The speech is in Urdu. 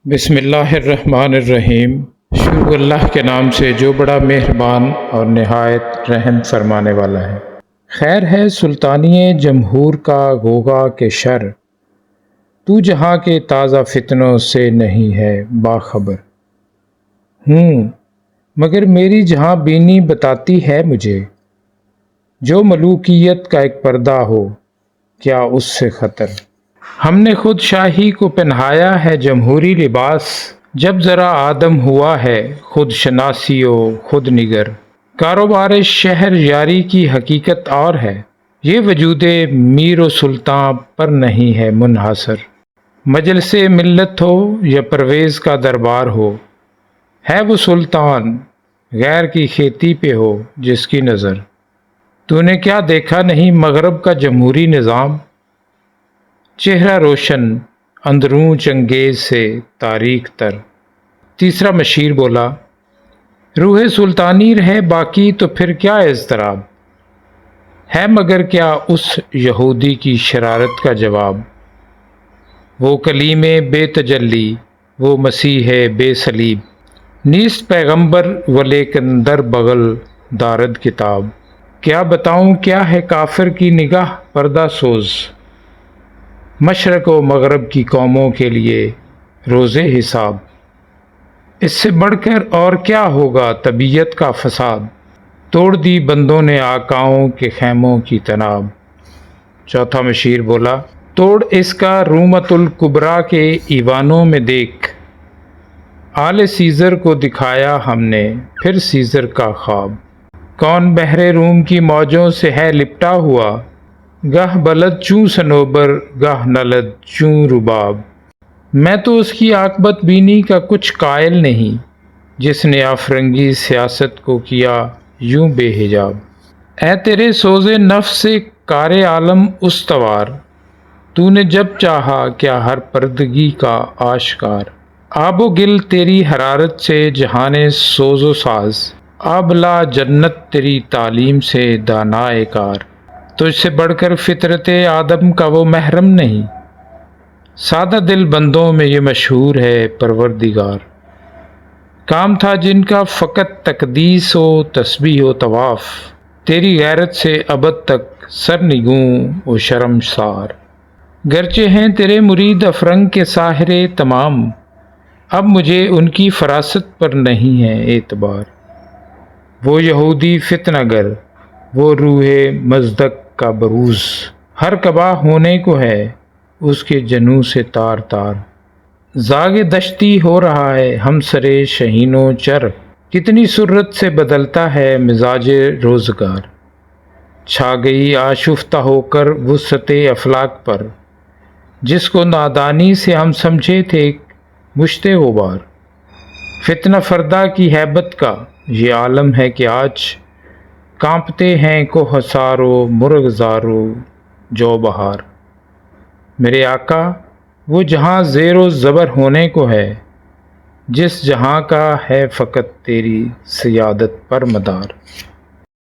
بسم اللہ الرحمن الرحیم۔ شروع اللہ کے نام سے جو بڑا مہربان اور نہایت رحم فرمانے والا ہے۔ خیر ہے سلطانی جمہور کا گوگا کے شر، تو جہاں کے تازہ فتنوں سے نہیں ہے باخبر۔ مگر میری جہاں بینی بتاتی ہے مجھے، جو ملوکیت کا ایک پردہ ہو کیا اس سے خطر۔ ہم نے خود شاہی کو پہنایا ہے جمہوری لباس، جب ذرا آدم ہوا ہے خود شناسی و خود نگر۔ کاروبار شہر یاری کی حقیقت اور ہے، یہ وجود میر و سلطان پر نہیں ہے منحصر۔ مجلس ملت ہو یا پرویز کا دربار ہو، ہے وہ سلطان غیر کی کھیتی پہ ہو جس کی نظر۔ تو نے کیا دیکھا نہیں مغرب کا جمہوری نظام، چہرہ روشن اندرون چنگیز سے تاریک تر۔ تیسرا مشیر بولا، روح سلطانی رہے باقی تو پھر کیا اضطراب ہے، مگر کیا اس یہودی کی شرارت کا جواب۔ وہ کلیم بے تجلی، وہ مسیح بے صلیب، نیست پیغمبر ولیکن در بغل دارد کتاب۔ کیا بتاؤں کیا ہے کافر کی نگاہ پردہ سوز، مشرق و مغرب کی قوموں کے لیے روز حساب۔ اس سے بڑھ کر اور کیا ہوگا طبیعت کا فساد، توڑ دی بندوں نے آقاؤں کے خیموں کی تناب۔ چوتھا مشیر بولا، توڑ اس کا رومت الکبریٰ کے ایوانوں میں دیکھ، آل سیزر کو دکھایا ہم نے پھر سیزر کا خواب۔ کون بحر روم کی موجوں سے ہے لپٹا ہوا، گاہ بلد چوں صنوبر گاہ نلد چوں رباب۔ میں تو اس کی عاقبت بینی کا کچھ قائل نہیں، جس نے افرنگی سیاست کو کیا یوں بے حجاب۔ اے تیرے سوز نفس سے کار عالم استوار، تو نے جب چاہا کیا ہر پردگی کا آشکار۔ آب و گل تیری حرارت سے جہان سوز و ساز، آبلا جنت تیری تعلیم سے دانائے کار۔ تجھ سے بڑھ کر فطرت آدم کا وہ محرم نہیں، سادہ دل بندوں میں یہ مشہور ہے پروردگار۔ کام تھا جن کا فقط تقدیس و تسبیح و طواف، تیری غیرت سے ابد تک سرنگوں و شرمسار۔ گرچہ ہیں تیرے مرید افرنگ کے ساحر تمام، اب مجھے ان کی فراست پر نہیں ہے اعتبار۔ وہ یہودی فتنہ گر، وہ روح مزدق کا بروز، ہر کبا ہونے کو ہے اس کے جنوں سے تار تار۔ زاغ دشتی ہو رہا ہے ہم سرے شہین و چر، کتنی سرعت سے بدلتا ہے مزاج روزگار۔ چھا گئی آشفتہ ہو کر وسعت افلاک پر، جس کو نادانی سے ہم سمجھے تھے مشت غبار۔ فتنہ فردا کی ہیبت کا یہ عالم ہے کہ آج، کانپتے ہیں کوہسار و مرغزار و جو بہار۔ میرے آقا وہ جہاں زیر و زبر ہونے کو ہے، جس جہاں کا ہے فقط تیری سیادت پر مدار۔